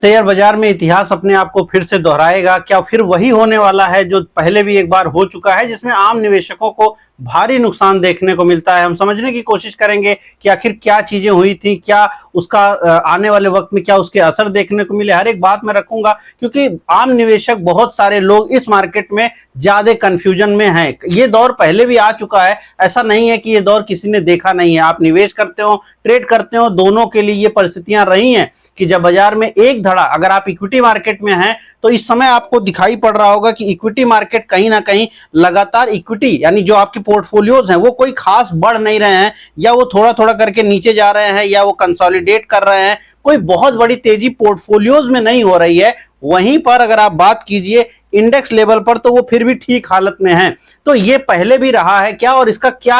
Share बाजार में इतिहास अपने आप को फिर से दोहराएगा क्या? फिर वही होने वाला है जो पहले भी एक बार हो चुका है, जिसमें आम निवेशकों को भारी नुकसान देखने को मिलता है। हम समझने की कोशिश करेंगे कि आखिर क्या चीजें हुई थी, क्या उसका आने वाले वक्त में क्या उसके असर देखने को मिले। हर एक बात मैं रखूंगा क्योंकि आम निवेशक बहुत सारे लोग इस मार्केट में ज्यादा कंफ्यूजन में हैं। ये दौर पहले भी आ चुका है, ऐसा नहीं है कि ये दौर किसी ने देखा नहीं है। आप निवेश करते हो, ट्रेड करते हो, दोनों के लिए ये परिस्थितियां रही हैं कि जब बाजार में एक धड़ा, अगर आप इक्विटी मार्केट में हैं तो इस समय आपको दिखाई पड़ रहा होगा कि इक्विटी मार्केट कहीं ना कहीं लगातार इक्विटी यानी जो आपके पोर्टफोलियोज हैं वो कोई खास बढ़ नहीं रहे हैं, या वो थोड़ा थोड़ा करके नीचे जा रहे हैं, या वो कंसोलिडेट कर रहे हैं। कोई बहुत बड़ी तेजी पोर्टफोलियोज में नहीं हो रही है। वहीं पर अगर आप बात कीजिए इंडेक्स लेवल पर तो वो फिर भी ठीक हालत में है। तो ये पहले भी रहा है क्या, और इसका क्या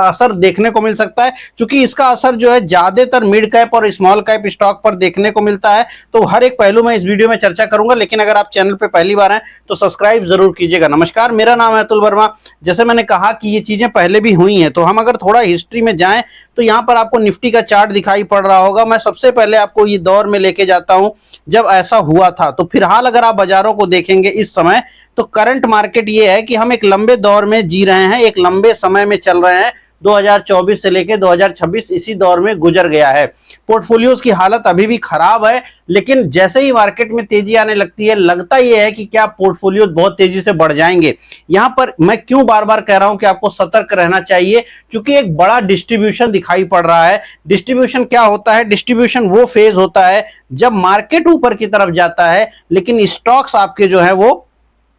असर देखने को मिल सकता है? क्योंकि इसका असर जो है ज्यादातर मिड कैप और स्मॉल कैप स्टॉक पर देखने को मिलता है। तो हर एक पहलू में इस वीडियो में चर्चा करूंगा, लेकिन अगर आप चैनल पे पहली बार हैं तो सब्सक्राइब जरूर कीजिएगा। नमस्कार, मेरा नाम है अतुल वर्मा। जैसे मैंने कहा कि ये चीजें पहले भी हुई हैं, तो हम अगर थोड़ा हिस्ट्री में जाएं तो यहाँ पर आपको निफ्टी का चार्ट दिखाई पड़ रहा होगा। मैं सबसे पहले आपको ये दौर में लेके जाता हूं जब ऐसा हुआ था। तो फिलहाल अगर आप बाजारों को देखेंगे इस समय, तो करंट मार्केट ये है कि हम एक लंबे दौर में जी रहे हैं, एक लंबे समय में चल रहे हैं। 2024 से लेके 2026 इसी दौर में गुजर गया है। पोर्टफोलियोज की हालत अभी भी खराब है, लेकिन जैसे ही मार्केट में तेजी आने लगती है, लगता यह है कि क्या पोर्टफोलियो बहुत तेजी से बढ़ जाएंगे। यहां पर मैं क्यों बार बार कह रहा हूं कि आपको सतर्क रहना चाहिए, क्योंकि एक बड़ा डिस्ट्रीब्यूशन दिखाई पड़ रहा है। डिस्ट्रीब्यूशन क्या होता है? डिस्ट्रीब्यूशन वो फेज होता है जब मार्केट ऊपर की तरफ जाता है, लेकिन स्टॉक्स आपके जो है वो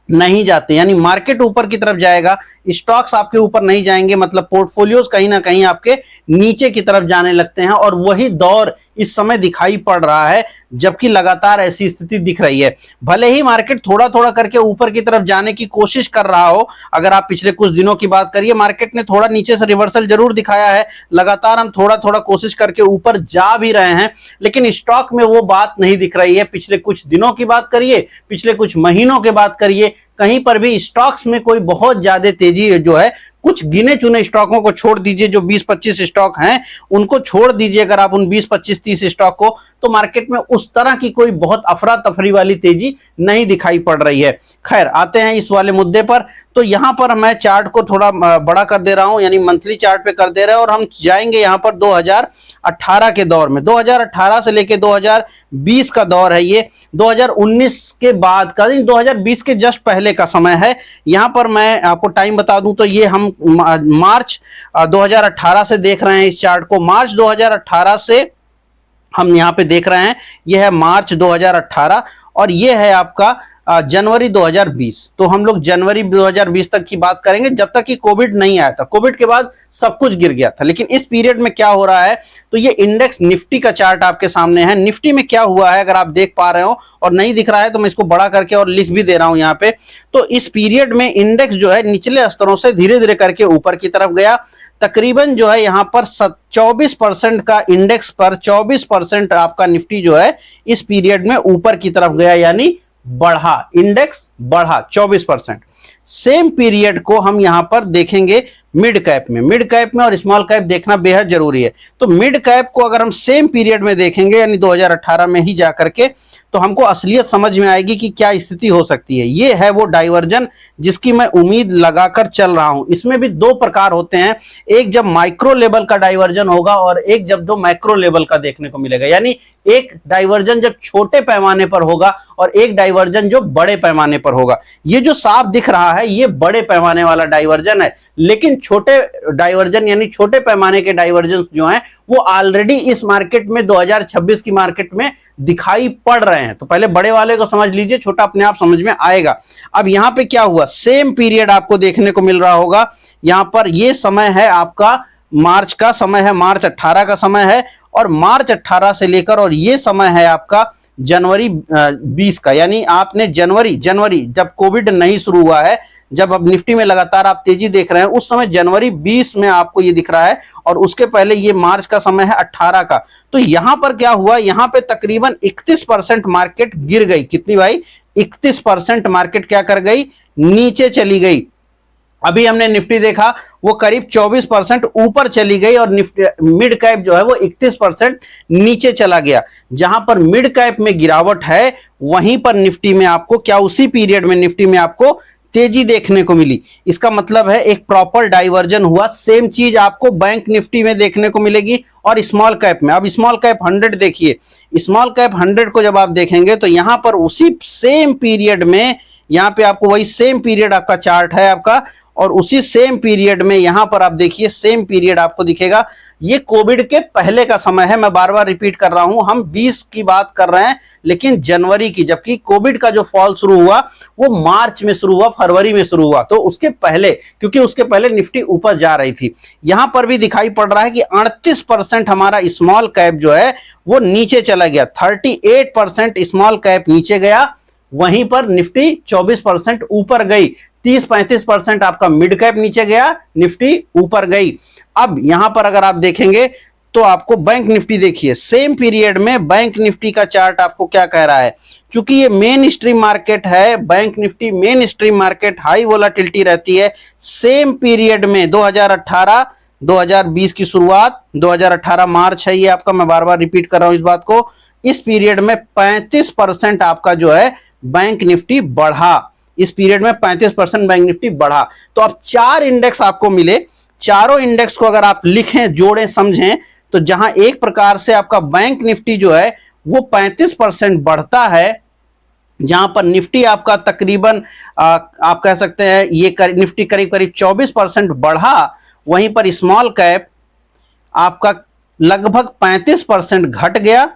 नहीं जाते। यानी मार्केट ऊपर की तरफ जाएगा, स्टॉक्स आपके ऊपर नहीं जाएंगे, मतलब पोर्टफोलियोज कहीं ना कहीं आपके नीचे की तरफ जाने लगते हैं। और वही दौर इस समय दिखाई पड़ रहा है, जबकि लगातार ऐसी स्थिति दिख रही है। भले ही मार्केट थोड़ा थोड़ा करके ऊपर की तरफ जाने की कोशिश कर रहा हो, अगर आप पिछले कुछ दिनों की बात करिए, मार्केट ने थोड़ा नीचे से रिवर्सल जरूर दिखाया है। लगातार हम थोड़ा थोड़ा कोशिश करके ऊपर जा भी रहे हैं, लेकिन स्टॉक में वो बात नहीं दिख रही है। पिछले कुछ दिनों की बात करिए, पिछले कुछ महीनों की बात करिए, कहीं पर भी स्टॉक्स में कोई बहुत ज्यादा तेजी जो है, कुछ गिने चुने स्टॉकों को छोड़ दीजिए, जो 20-25 स्टॉक हैं उनको छोड़ दीजिए, अगर आप उन 20-25-30 स्टॉक को, तो मार्केट में उस तरह की कोई बहुत अफरा तफरी वाली तेजी नहीं दिखाई पड़ रही है। खैर, आते हैं इस वाले मुद्दे पर। तो यहां पर मैं चार्ट को थोड़ा बड़ा कर दे रहा हूं, यानी मंथली चार्ट पे कर दे रहे हैं, और हम जाएंगे यहां पर 2018 के दौर में। 2018 से लेके 2020 का दौर है ये। 2019 के बाद का, 2020 के जस्ट पहले का समय है। यहां पर मैं आपको टाइम बता दूं तो ये हम मार्च 2018 से देख रहे हैं इस चार्ट को। मार्च 2018 से हम यहां पे देख रहे हैं, यह है मार्च 2018 और यह है आपका जनवरी 2020। तो हम लोग जनवरी 2020 तक की बात करेंगे, जब तक कि कोविड नहीं आया था। कोविड के बाद सब कुछ गिर गया था, लेकिन इस पीरियड में क्या हो रहा है, तो ये इंडेक्स निफ्टी का चार्ट आपके सामने है। निफ्टी में क्या हुआ है, अगर आप देख पा रहे हो और नहीं दिख रहा है तो मैं इसको बड़ा करके और लिख भी दे रहा हूं यहाँ पे। तो इस पीरियड में इंडेक्स जो है निचले स्तरों से धीरे धीरे करके ऊपर की तरफ गया। तकरीबन जो है यहाँ पर 24% का इंडेक्स पर 24% आपका निफ्टी जो है इस पीरियड में ऊपर की तरफ गया, यानी बढ़ा, इंडेक्स बढ़ा 24%। सेम पीरियड को हम यहां पर देखेंगे मिड कैप में। मिड कैप में और स्मॉल कैप देखना बेहद जरूरी है। तो मिड कैप को अगर हम सेम पीरियड में देखेंगे, यानी 2018 में ही जाकर के, तो हमको असलियत समझ में आएगी कि क्या स्थिति हो सकती है। ये है वो डाइवर्जन जिसकी मैं उम्मीद लगाकर चल रहा हूं। इसमें भी दो प्रकार होते हैं, एक जब माइक्रो लेवल का डाइवर्जन होगा और एक जब दो मैक्रो लेवल का देखने को मिलेगा। यानी एक डाइवर्जन जब छोटे पैमाने पर होगा और एक डाइवर्जन जो बड़े पैमाने पर होगा। ये जो साफ दिख रहा है ये बड़े पैमाने वाला डाइवर्जन है, लेकिन छोटे डाइवर्जन यानी छोटे पैमाने के डाइवर्जन जो हैं वो ऑलरेडी इस मार्केट में 2026 की मार्केट में दिखाई पड़ रहे हैं। तो पहले बड़े वाले को समझ लीजिए, छोटा अपने आप समझ में आएगा। अब यहां पे क्या हुआ, सेम पीरियड आपको देखने को मिल रहा होगा। यहां पर ये समय है आपका मार्च का समय है, मार्च 18 का समय है, और मार्च 18 से लेकर और ये समय है आपका जनवरी 20 का। यानी आपने जनवरी जब कोविड नहीं शुरू हुआ है, जब अब निफ्टी में लगातार आप तेजी देख रहे हैं, उस समय जनवरी 20 में आपको ये दिख रहा है, और उसके पहले ये मार्च का समय है 18 का। तो यहां पर क्या हुआ, यहां पे तकरीबन 31% मार्केट गिर गई। कितनी भाई? 31% मार्केट क्या कर गई, नीचे चली गई। अभी हमने निफ्टी देखा वो करीब 24% ऊपर चली गई और निफ्टी मिड कैप जो है वो 31% नीचे चला गया। जहां पर मिड कैप में गिरावट है वहीं पर निफ्टी में आपको क्या उसी पीरियड में निफ्टी में आपको तेजी देखने को मिली। इसका मतलब है एक प्रॉपर डाइवर्जन हुआ। सेम चीज आपको बैंक निफ्टी में देखने को मिलेगी और स्मॉल कैप में। अब स्मॉल कैप 100 देखिए, स्मॉल कैप 100 को जब आप देखेंगे तो यहां पर उसी सेम पीरियड में यहां पे आपको वही सेम पीरियड आपका चार्ट है आपका, और उसी सेम पीरियड में यहां पर आप देखिए सेम पीरियड आपको दिखेगा। ये कोविड के पहले का समय है, मैं बार बार रिपीट कर रहा हूं, हम 20 की बात कर रहे हैं लेकिन जनवरी की, जबकि कोविड का जो फॉल शुरू हुआ वो मार्च में शुरू हुआ, फरवरी में शुरू हुआ, तो उसके पहले, क्योंकि उसके पहले निफ्टी ऊपर जा रही थी। यहां पर भी दिखाई पड़ रहा है कि 38% हमारा स्मॉल कैप जो है वो नीचे चला गया, 38% स्मॉल कैप नीचे गया, वहीं पर निफ्टी 24% ऊपर गई, 30-35% आपका मिड कैप नीचे गया, निफ्टी ऊपर गई। अब यहां पर अगर आप देखेंगे तो आपको बैंक निफ्टी देखिए, सेम पीरियड में बैंक निफ्टी का चार्ट आपको क्या कह रहा है, क्योंकि ये मेन स्ट्रीम मार्केट है, bank Nifty main stream market, high volatility रहती है। सेम पीरियड में 2018 2020 की शुरुआत, 2018 मार्च है ये आपका, मैं बार बार रिपीट कर रहा हूं इस बात को, इस पीरियड में 35% आपका जो है बैंक निफ्टी बढ़ा, इस पीरियड में 35% बैंक निफ्टी बढ़ा। तो अब 4 इंडेक्स आपको मिले, चारों इंडेक्स को अगर आप लिखें, जोड़ें, समझें, तो जहां एक प्रकार से आपका बैंक निफ्टी जो है वो 35% बढ़ता है, जहां पर निफ्टी आपका तकरीबन आप कह सकते हैं ये निफ्टी करीब करीब 24% बढ़ा, वहीं पर स्मॉल कैप आपका लगभग 35% घट गया,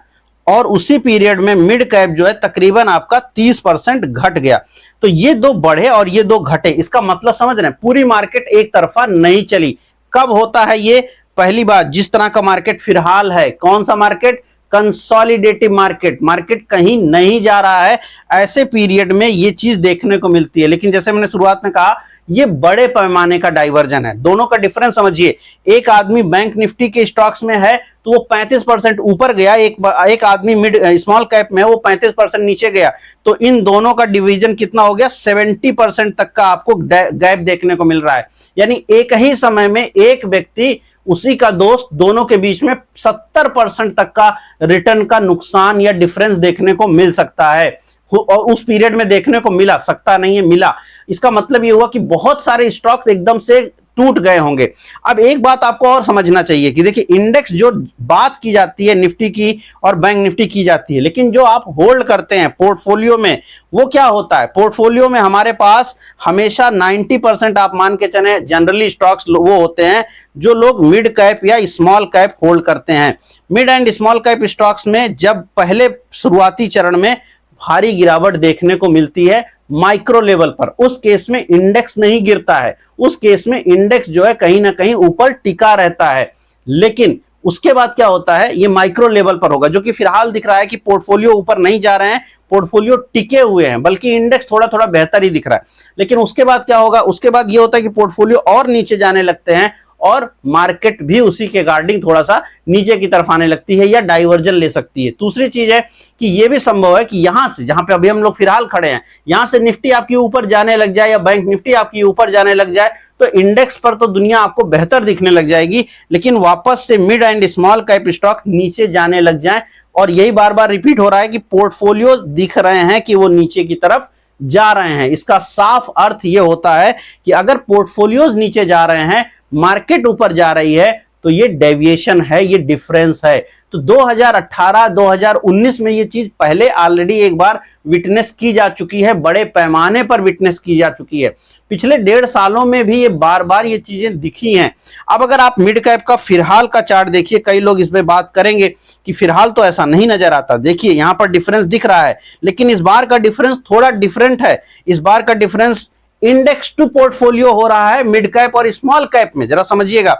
और उसी पीरियड में मिड कैप जो है तकरीबन आपका 30% घट गया। तो ये दो बढ़े और ये दो घटे, इसका मतलब समझ रहे हैं, पूरी मार्केट एक तरफा नहीं चली। कब होता है ये? पहली बात, जिस तरह का मार्केट फिलहाल है, कौन सा मार्केट? कंसोलिडेटिव मार्केट, मार्केट कहीं नहीं जा रहा है, ऐसे पीरियड में ये चीज देखने को मिलती है। लेकिन जैसे मैंने शुरुआत में कहा, ये बड़े पैमाने का डाइवर्जन है। दोनों का डिफरेंस समझिए, एक आदमी बैंक निफ्टी के स्टॉक्स में है तो वो 35% ऊपर गया, एक आदमी मिड स्मॉल कैप में है वो 35% नीचे गया, तो इन दोनों का डिवीजन कितना हो गया? 70% तक का आपको गैप देखने को मिल रहा है। यानी एक ही समय में एक व्यक्ति, उसी का दोस्त, दोनों के बीच में 70% तक का रिटर्न का नुकसान या डिफरेंस देखने को मिल सकता है, और उस पीरियड में देखने को मिला, सकता नहीं है, मिला। इसका मतलब यह हुआ कि बहुत सारे स्टॉक्स एकदम से टूट गए होंगे। अब एक बात आपको और समझना चाहिए कि देखिए, इंडेक्स जो बात की जाती है निफ्टी की और बैंक निफ्टी की जाती है, लेकिन जो आप होल्ड करते हैं पोर्टफोलियो में, वो क्या होता है? पोर्टफोलियो में हमारे पास हमेशा 90% आप मान के चले जनरली स्टॉक्स वो होते हैं जो लोग मिड कैप या स्मॉल कैप होल्ड करते हैं। Mid and small cap stocks में जब पहले शुरुआती चरण में भारी गिरावट देखने को मिलती है माइक्रो लेवल पर, उस केस में इंडेक्स नहीं गिरता है, उस केस में इंडेक्स जो है कहीं ना कहीं ऊपर टिका रहता है। लेकिन उसके बाद क्या होता है, ये माइक्रो लेवल पर होगा, जो कि फिलहाल दिख रहा है कि पोर्टफोलियो ऊपर नहीं जा रहे हैं, पोर्टफोलियो टिके हुए हैं, बल्कि इंडेक्स थोड़ा थोड़ा बेहतर ही दिख रहा है। लेकिन उसके बाद क्या होगा? उसके बाद ये होता है कि पोर्टफोलियो और नीचे जाने लगते हैं और मार्केट भी उसी के गार्डिंग थोड़ा सा नीचे की तरफ आने लगती है या डाइवर्जन ले सकती है। दूसरी चीज है कि यह भी संभव है कि यहां से, जहां पे अभी हम लोग फिलहाल खड़े हैं, यहां से निफ्टी आपकी ऊपर जाने लग जाए या बैंक निफ्टी आपकी ऊपर जाने लग जाए, तो इंडेक्स पर तो दुनिया आपको बेहतर दिखने लग जाएगी, लेकिन वापस से mid and small cap stock नीचे जाने लग जाए। और यही बार बार रिपीट हो रहा है कि पोर्टफोलियो दिख रहे हैं कि वो नीचे की तरफ जा रहे हैं। इसका साफ अर्थ यह होता है कि अगर पोर्टफोलियोज नीचे जा रहे हैं, मार्केट ऊपर जा रही है, तो ये डेविएशन है, ये डिफरेंस है। तो 2018-2019 में ये चीज पहले ऑलरेडी एक बार विटनेस की जा चुकी है, बड़े पैमाने पर विटनेस की जा चुकी है। पिछले 1.5 सालों में भी ये बार बार ये चीजें दिखी हैं। अब अगर आप मिड कैप का फिलहाल का चार्ट देखिए, कई लोग इस पे बात करेंगे कि फिलहाल तो ऐसा नहीं नजर आता। देखिए यहां पर डिफरेंस दिख रहा है, लेकिन इस बार का डिफरेंस थोड़ा डिफरेंट है। इस बार का डिफरेंस इंडेक्स टू पोर्टफोलियो हो रहा है मिड कैप और स्मॉल कैप में। जरा समझिएगा,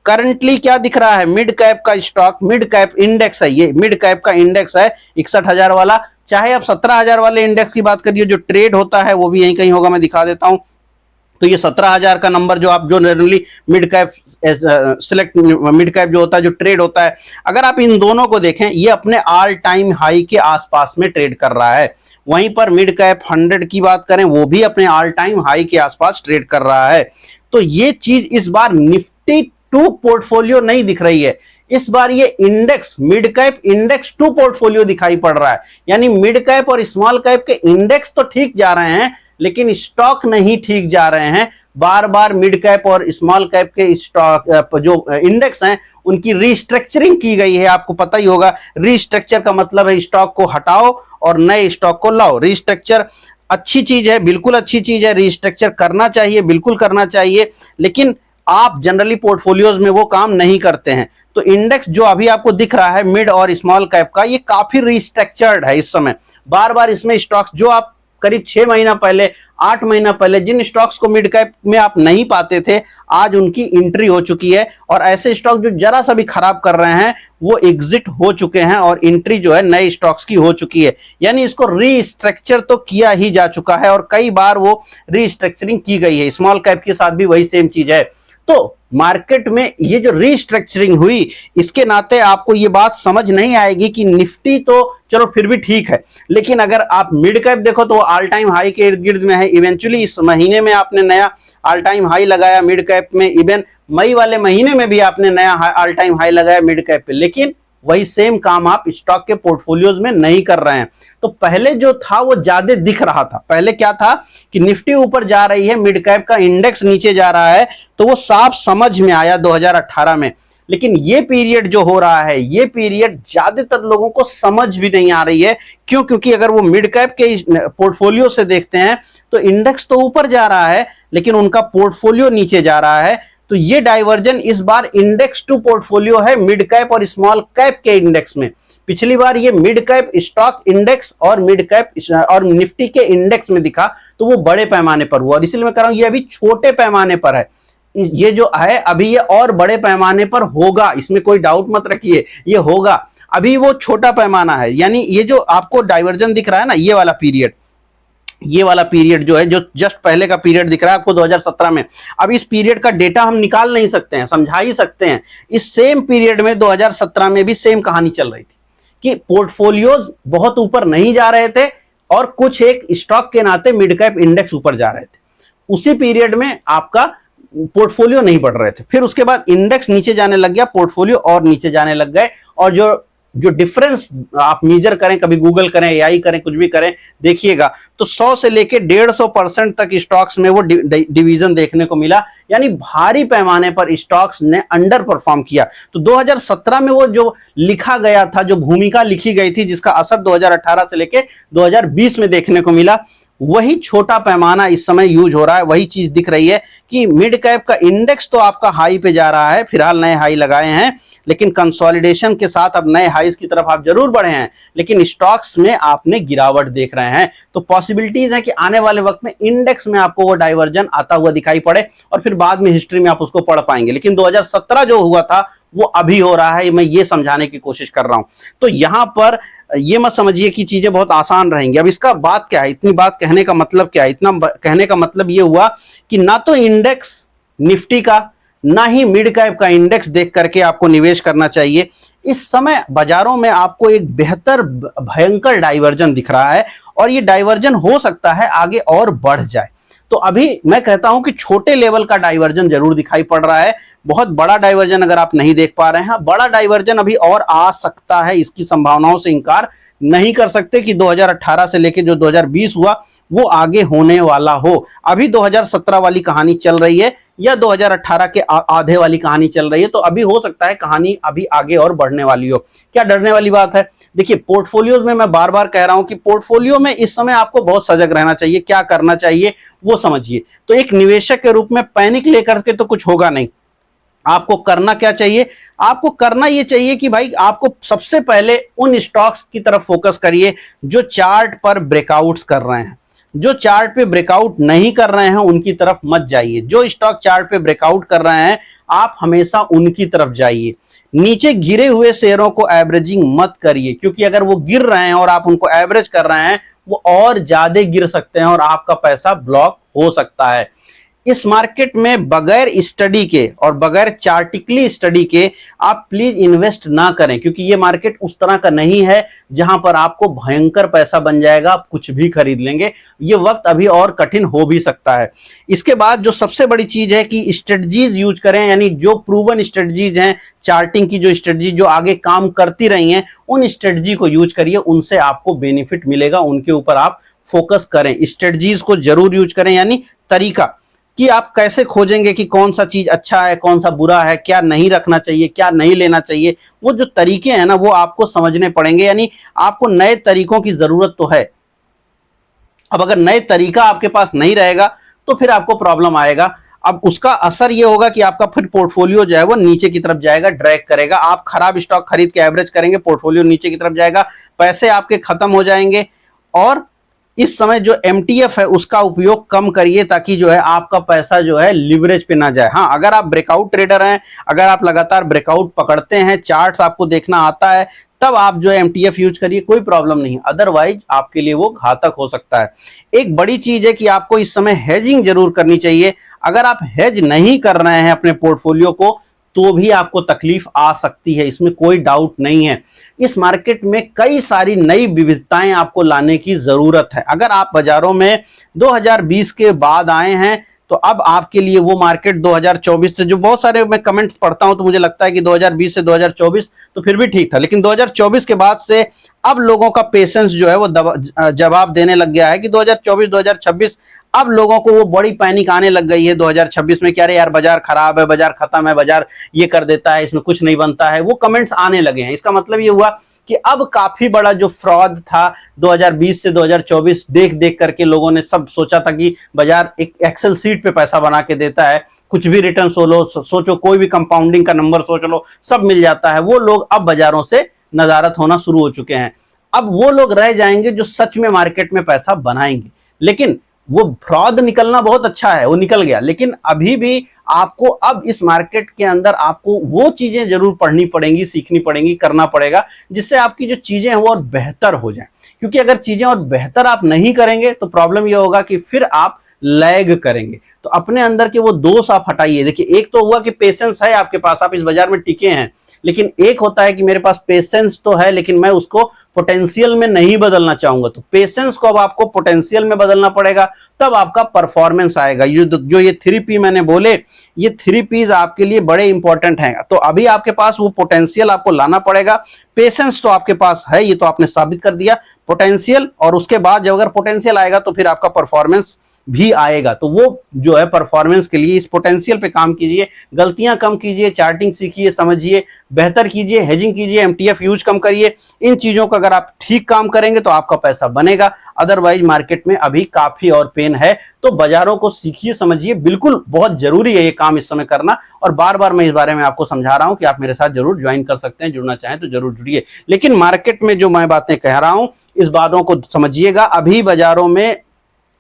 करंटली क्या दिख रहा है? मिड कैप का स्टॉक, मिड कैप इंडेक्स है, ये मिड कैप का इंडेक्स है 61,000 वाला। चाहे आप 17,000 वाले इंडेक्स की बात करिए, जो ट्रेड होता है वो भी यहीं कहीं होगा, मैं दिखा देता हूं। तो ये 17,000 का नंबर जो आप जो generally mid cap select mid cap जो होता है जो ट्रेड होता है, अगर आप इन दोनों को देखें ये अपने ऑल टाइम हाई के आसपास में ट्रेड कर रहा है। वहीं पर मिड कैप 100 की बात करें वो भी अपने ऑल टाइम हाई के आसपास ट्रेड कर रहा है। तो ये चीज इस बार निफ्टी 2 पोर्टफोलियो नहीं दिख रही है, इस बार ये index mid cap index 2 portfolio दिखाई पड़ रहा है। यानी मिड कैप और स्मॉल कैप के इंडेक्स तो ठीक जा रहे हैं लेकिन स्टॉक नहीं ठीक जा रहे हैं। बार बार मिड कैप और स्मॉल कैप के स्टॉक जो इंडेक्स हैं उनकी रीस्ट्रक्चरिंग की गई है। आपको पता ही होगा रीस्ट्रक्चर का मतलब है स्टॉक को हटाओ और नए स्टॉक को लाओ। रीस्ट्रक्चर अच्छी चीज है, बिल्कुल अच्छी चीज है, रीस्ट्रक्चर करना चाहिए, बिल्कुल करना चाहिए, लेकिन आप जनरली पोर्टफोलियोज में वो काम नहीं करते हैं। तो इंडेक्स जो अभी आपको दिख रहा है मिड और स्मॉल कैप का, ये काफी रीस्ट्रक्चर्ड है इस समय। बार बार इसमें स्टॉक्स जो आप करीब 6 महीना पहले 8 महीना पहले जिन स्टॉक्स को मिड कैप में आप नहीं पाते थे आज उनकी एंट्री हो चुकी है, और ऐसे स्टॉक जो जरा सा भी खराब कर रहे हैं वो एग्जिट हो चुके हैं और एंट्री जो है नए स्टॉक्स की हो चुकी है। यानी इसको रीस्ट्रक्चर तो किया ही जा चुका है और कई बार वो रीस्ट्रक्चरिंग की गई है। स्मॉल कैप के साथ भी वही सेम चीज है। तो मार्केट में ये जो रीस्ट्रक्चरिंग हुई इसके नाते आपको ये बात समझ नहीं आएगी कि निफ्टी तो चलो फिर भी ठीक है, लेकिन अगर आप मिड कैप देखो तो ऑल टाइम हाई के इर्द गिर्द में है। इवेंचुअली इस महीने में आपने नया ऑल टाइम हाई लगाया मिड कैप में, इवन मई वाले महीने में भी आपने नया ऑल टाइम हाई लगाया मिड कैप पे, लेकिन वही सेम काम आप स्टॉक के पोर्टफोलियोज में नहीं कर रहे हैं। तो पहले जो था वो ज्यादा दिख रहा था। पहले क्या था कि निफ्टी ऊपर जा रही है, मिड कैप का इंडेक्स नीचे जा रहा है, तो वो साफ समझ में आया 2018 में। लेकिन ये पीरियड जो हो रहा है ये पीरियड ज्यादातर लोगों को समझ भी नहीं आ रही है। क्यों? क्योंकि अगर वो मिड कैप के पोर्टफोलियो से देखते हैं तो इंडेक्स तो ऊपर जा रहा है लेकिन उनका पोर्टफोलियो नीचे जा रहा है। तो ये डाइवर्जन इस बार इंडेक्स टू पोर्टफोलियो है मिड कैप और स्मॉल कैप के इंडेक्स में। पिछली बार ये मिड कैप स्टॉक इंडेक्स और मिड कैप और निफ्टी के इंडेक्स में दिखा तो वो बड़े पैमाने पर हुआ, और इसलिए मैं कह रहा हूं ये अभी छोटे पैमाने पर है। ये जो है अभी ये और बड़े पैमाने पर होगा, इसमें कोई डाउट मत रखिए, ये होगा। अभी वो छोटा पैमाना है। यानी ये जो आपको डाइवर्जन दिख रहा है ना, ये वाला पीरियड, ये वाला पीरियड जो है जो जस्ट पहले का पीरियड दिख रहा है आपको 2017 में, अब इस पीरियड का डेटा हम निकाल नहीं सकते हैं, समझा ही सकते हैं। इस सेम पीरियड में 2017 में भी सेम कहानी चल रही थी कि पोर्टफोलियोज बहुत ऊपर नहीं जा रहे थे और कुछ एक स्टॉक के नाते मिड कैप इंडेक्स ऊपर जा रहे थे। उसी पीरियड में आपका पोर्टफोलियो नहीं बढ़ रहे थे। फिर उसके बाद इंडेक्स नीचे जाने लग गया, पोर्टफोलियो और नीचे जाने लग गए, और जो डिफरेंस आप मेजर करें, कभी गूगल करें, एआई करें, कुछ भी करें, देखिएगा तो 100 से लेके 150% तक स्टॉक्स में वो डिवीजन देखने को मिला। यानी भारी पैमाने पर स्टॉक्स ने अंडर परफॉर्म किया। तो 2017 में वो जो लिखा गया था, जो भूमिका लिखी गई थी, जिसका असर 2018 से लेके 2020 में देखने को मिला, वही छोटा पैमाना इस समय यूज हो रहा है। वही चीज दिख रही है कि मिड कैप का इंडेक्स तो आपका हाई पे जा रहा है, फिलहाल नए हाई लगाए हैं, लेकिन कंसोलिडेशन के साथ अब नए हाईज की तरफ आप जरूर बढ़े हैं, लेकिन स्टॉक्स में आपने गिरावट देख रहे हैं। तो पॉसिबिलिटीज है कि आने वाले वक्त में इंडेक्स में आपको वो डाइवर्जन आता हुआ दिखाई पड़े और फिर बाद में हिस्ट्री में आप उसको पढ़ पाएंगे। लेकिन 2017 जो हुआ था वो अभी हो रहा है, मैं ये समझाने की कोशिश कर रहा हूं। तो यहां पर ये मत समझिए कि चीजें बहुत आसान रहेंगी। अब इसका बात क्या है, इतनी बात कहने का मतलब क्या है? इतना कहने का मतलब ये हुआ कि ना तो इंडेक्स निफ्टी का ना ही मिड कैप का इंडेक्स देख करके आपको निवेश करना चाहिए। इस समय बाजारों में आपको एक बेहतर भयंकर डाइवर्जन दिख रहा है और ये डाइवर्जन हो सकता है आगे और बढ़ जाए। तो अभी मैं कहता हूं कि छोटे लेवल का डाइवर्जन जरूर दिखाई पड़ रहा है। बहुत बड़ा डाइवर्जन अगर आप नहीं देख पा रहे हैं, बड़ा डाइवर्जन अभी और आ सकता है, इसकी संभावनाओं से इंकार नहीं कर सकते कि 2018 से लेके जो 2020 हुआ वो आगे होने वाला हो। अभी 2017 वाली कहानी चल रही है या 2018 के आधे वाली कहानी चल रही है, तो अभी हो सकता है कहानी अभी आगे और बढ़ने वाली हो। क्या डरने वाली बात है? देखिए, पोर्टफोलियोज में मैं बार बार कह रहा हूं कि पोर्टफोलियो में इस समय आपको बहुत सजग रहना चाहिए। क्या करना चाहिए वो समझिए। तो एक निवेशक के रूप में पैनिक लेकर के तो कुछ होगा नहीं। आपको करना क्या चाहिए? आपको करना यह चाहिए कि भाई आपको सबसे पहले उन स्टॉक्स की तरफ फोकस करिए जो चार्ट पर ब्रेकआउट्स कर रहे हैं। जो चार्ट पे ब्रेकआउट नहीं कर रहे हैं उनकी तरफ मत जाइए। जो स्टॉक चार्ट पे ब्रेकआउट कर रहे हैं आप हमेशा उनकी तरफ जाइए। नीचे गिरे हुए शेयरों को एवरेजिंग मत करिए, क्योंकि अगर वो गिर रहे हैं और आप उनको एवरेज कर रहे हैं वो और ज्यादा गिर सकते हैं और आपका पैसा ब्लॉक हो सकता है। इस मार्केट में बगैर स्टडी के और बगैर चार्टिकली स्टडी के आप प्लीज इन्वेस्ट ना करें, क्योंकि ये मार्केट उस तरह का नहीं है जहां पर आपको भयंकर पैसा बन जाएगा, आप कुछ भी खरीद लेंगे। ये वक्त अभी और कठिन हो भी सकता है। इसके बाद जो सबसे बड़ी चीज है कि स्ट्रेटजीज यूज करें, यानी जो प्रूवन स्ट्रेटजीज हैं, चार्टिंग की जो स्ट्रेटजी जो आगे काम करती रही हैं, उन स्ट्रेटजी को यूज करिए, उनसे आपको बेनिफिट मिलेगा, उनके ऊपर आप फोकस करें। स्ट्रेटजीज को जरूर यूज करें, यानी तरीका कि आप कैसे खोजेंगे कि कौन सा चीज अच्छा है, कौन सा बुरा है, क्या नहीं रखना चाहिए, क्या नहीं लेना चाहिए, वो जो तरीके हैं ना वो आपको समझने पड़ेंगे। यानी आपको नए तरीकों की जरूरत तो है। अब अगर नए तरीका आपके पास नहीं रहेगा तो फिर आपको प्रॉब्लम आएगा। अब उसका असर ये होगा कि आपका फिर पोर्टफोलियो जो है वो नीचे की तरफ जाएगा, ड्रैग करेगा। आप खराब स्टॉक खरीद के एवरेज करेंगे, पोर्टफोलियो नीचे की तरफ जाएगा, पैसे आपके खत्म हो जाएंगे। और इस समय जो MTF है उसका उपयोग कम करिए, ताकि जो है आपका पैसा जो है लिवरेज पे ना जाए। हाँ, अगर आप ब्रेकआउट ट्रेडर हैं, अगर आप लगातार ब्रेकआउट पकड़ते हैं, चार्ट्स आपको देखना आता है, तब आप जो है MTF यूज करिए, कोई प्रॉब्लम नहीं। अदरवाइज आपके लिए वो घातक हो सकता है। एक बड़ी चीज है कि आपको इस समय हेजिंग जरूर करनी चाहिए। अगर आप हेज नहीं कर रहे हैं अपने पोर्टफोलियो को तो भी आपको तकलीफ आ सकती है, इसमें कोई डाउट नहीं है। इस मार्केट में कई सारी नई विविधताएं आपको लाने की जरूरत है। अगर आप बाजारों में 2020 के बाद आए हैं तो अब आपके लिए वो मार्केट 2024 से, जो बहुत सारे मैं कमेंट्स पढ़ता हूं तो मुझे लगता है कि 2020 से 2024 तो फिर भी ठीक था, लेकिन 2024 के बाद से अब लोगों का पेशेंस जो है वो जवाब देने लग गया है कि 2024 2026 अब लोगों को वो बड़ी पैनिक आने लग गई है 2026 में कि अरे यार बाजार खराब है, बाजार खत्म है, बाजार ये कर देता है, इसमें कुछ नहीं बनता है, वो कमेंट्स आने लगे हैं। इसका मतलब ये हुआ कि अब काफी बड़ा जो फ्रॉड था 2020 से 2024 देख देख करके लोगों ने सब सोचा था कि बाजार एक एक्सेल सीट पे पैसा बना के देता है, कुछ भी रिटर्न सोचो, कोई भी कंपाउंडिंग का नंबर सोच लो, सब मिल जाता है। वो लोग अब बाजारों से नदारत होना शुरू हो चुके हैं। अब वो लोग रह जाएंगे जो सच में मार्केट में पैसा बनाएंगे। लेकिन वो फ्रॉड निकलना बहुत अच्छा है, वो निकल गया, लेकिन अभी भी आपको अब इस मार्केट के अंदर आपको वो चीजें जरूर पढ़नी पड़ेंगी, सीखनी पड़ेंगी, करना पड़ेगा, जिससे आपकी जो चीजें हैं वो और बेहतर हो जाएं। क्योंकि अगर चीजें और बेहतर आप नहीं करेंगे तो प्रॉब्लम ये होगा कि फिर आप लैग करेंगे। तो अपने अंदर के वो दोष आप हटाइए। देखिए, एक तो हुआ कि पेशेंस है आपके पास, आप इस बाजार में टिके हैं, लेकिन एक होता है कि मेरे पास पेशेंस तो है लेकिन मैं उसको पोटेंशियल में नहीं बदलना चाहूंगा। तो पेशेंस को अब आपको पोटेंशियल में बदलना पड़ेगा, तब आपका परफॉर्मेंस आएगा। जो ये 3P मैंने बोले, ये 3Ps आपके लिए बड़े इंपॉर्टेंट हैं। तो अभी आपके पास वो पोटेंशियल आपको लाना पड़ेगा। पेशेंस तो आपके पास है, ये तो आपने साबित कर दिया। पोटेंशियल, और उसके बाद जब अगर पोटेंशियल आएगा तो फिर आपका परफॉर्मेंस भी आएगा। तो वो जो है परफॉर्मेंस के लिए इस पोटेंशियल पे काम कीजिए, गलतियां कम कीजिए, चार्टिंग सीखिए, समझिए, बेहतर कीजिए, हेजिंग कीजिए, MTF यूज कम करिए। इन चीजों का अगर आप ठीक काम करेंगे तो आपका पैसा बनेगा। अदरवाइज मार्केट में अभी काफी और पेन है। तो बाजारों को सीखिए, समझिए, बिल्कुल बहुत जरूरी है ये काम इस समय करना। और बार बार मैं इस बारे में आपको समझा रहा हूं कि आप मेरे साथ जरूर ज्वाइन कर सकते हैं, जुड़ना चाहें तो जरूर जुड़िए। लेकिन मार्केट में जो मैं बातें कह रहा हूं इस बातों को समझिएगा। अभी बाजारों में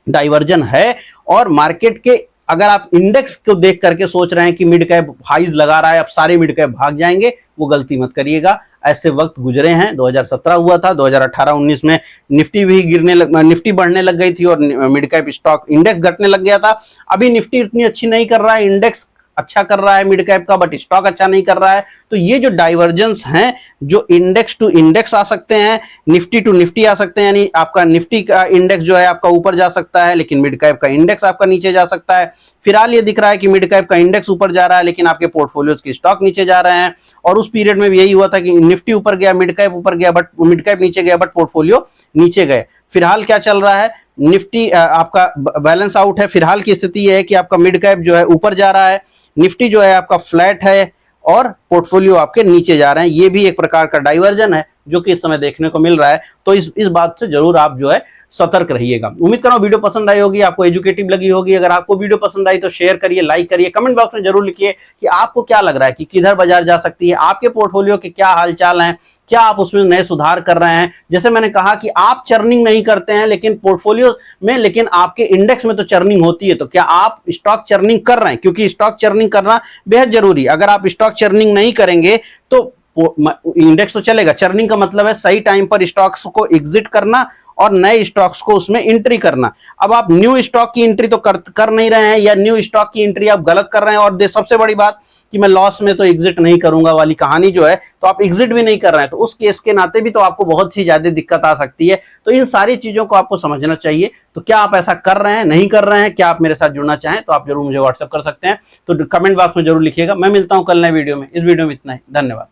डाइवर्जन है, और मार्केट के अगर आप इंडेक्स को देख करके सोच रहे हैं कि मिड कैप हाइज लगा रहा है, अब सारे मिड कैप भाग जाएंगे, वो गलती मत करिएगा। ऐसे वक्त गुजरे हैं, 2017 हुआ था, 2018-19 में निफ्टी भी निफ्टी बढ़ने लग गई थी और मिड कैप स्टॉक इंडेक्स घटने लग गया था। अभी निफ्टी इतनी अच्छी नहीं कर रहा है, इंडेक्स अच्छा कर रहा है मिड कैप का, बट स्टॉक अच्छा नहीं कर रहा है। तो ये जो डाइवर्जेंस हैं, जो इंडेक्स टू इंडेक्स आ सकते हैं, निफ्टी टू निफ्टी आ सकते हैं, यानी आपका निफ्टी का इंडेक्स जो है आपका ऊपर जा सकता है लेकिन मिड कैप का इंडेक्स आपका नीचे जा सकता है। फिलहाल ये दिख रहा है कि मिड कैप का इंडेक्स ऊपर जा रहा है लेकिन आपके पोर्टफोलियोज के स्टॉक नीचे जा रहे हैं। और उस पीरियड में भी यही हुआ था कि निफ्टी ऊपर गया, मिड कैप ऊपर गया, बट मिड कैप नीचे गया, बट पोर्टफोलियो नीचे गए। फिलहाल क्या चल रहा है, निफ्टी आपका बैलेंस आउट है। फिलहाल की स्थिति यह है कि आपका मिड कैप जो है ऊपर जा रहा है, निफ्टी जो है आपका फ्लैट है और पोर्टफोलियो आपके नीचे जा रहे हैं। ये भी एक प्रकार का डाइवर्जन है जो कि इस समय देखने को मिल रहा है। तो इस बात से जरूर आप जो है सतर्क रहिएगा। उम्मीद कर रहा हूं वीडियो पसंद आई होगी, आपको एजुकेटिव लगी होगी। अगर आपको वीडियो पसंद आई तो शेयर करिए, लाइक करिए, कमेंट बॉक्स में जरूर लिखिए कि आपको क्या लग रहा है कि किधर बाजार जा सकती है, आपके पोर्टफोलियो के क्या हालचाल हैं, क्या आप उसमें नए सुधार कर रहे हैं। जैसे मैंने कहा कि आप चर्निंग नहीं करते हैं लेकिन पोर्टफोलियो में, लेकिन आपके इंडेक्स में तो चर्निंग होती है। तो क्या आप स्टॉक चर्निंग कर रहे हैं? क्योंकि स्टॉक चर्निंग करना बेहद जरूरी। अगर आप स्टॉक चर्निंग नहीं करेंगे तो इंडेक्स तो चलेगा, चर्निंग का मतलब है सही टाइम पर स्टॉक्स को एग्जिट करना और नए स्टॉक्स को उसमें एंट्री करना। अब आप न्यू स्टॉक की एंट्री तो कर नहीं रहे हैं, या न्यू स्टॉक की एंट्री आप गलत कर रहे हैं, और सबसे बड़ी बात कि मैं लॉस में तो एग्जिट नहीं करूंगा वाली कहानी जो है, तो आप एग्जिट भी नहीं कर रहे हैं, तो उस केस के नाते भी तो आपको बहुत ही ज्यादा दिक्कत आ सकती है। तो इन सारी चीजों को आपको समझना चाहिए। तो क्या आप ऐसा कर रहे हैं, नहीं कर रहे हैं? क्या आप मेरे साथ जुड़ना चाहें तो आप जरूर मुझे व्हाट्सएप कर सकते हैं, तो कमेंट बॉक्स में जरूर लिखिएगा। मैं मिलता हूं कल नए वीडियो में। इस वीडियो में इतना ही, धन्यवाद।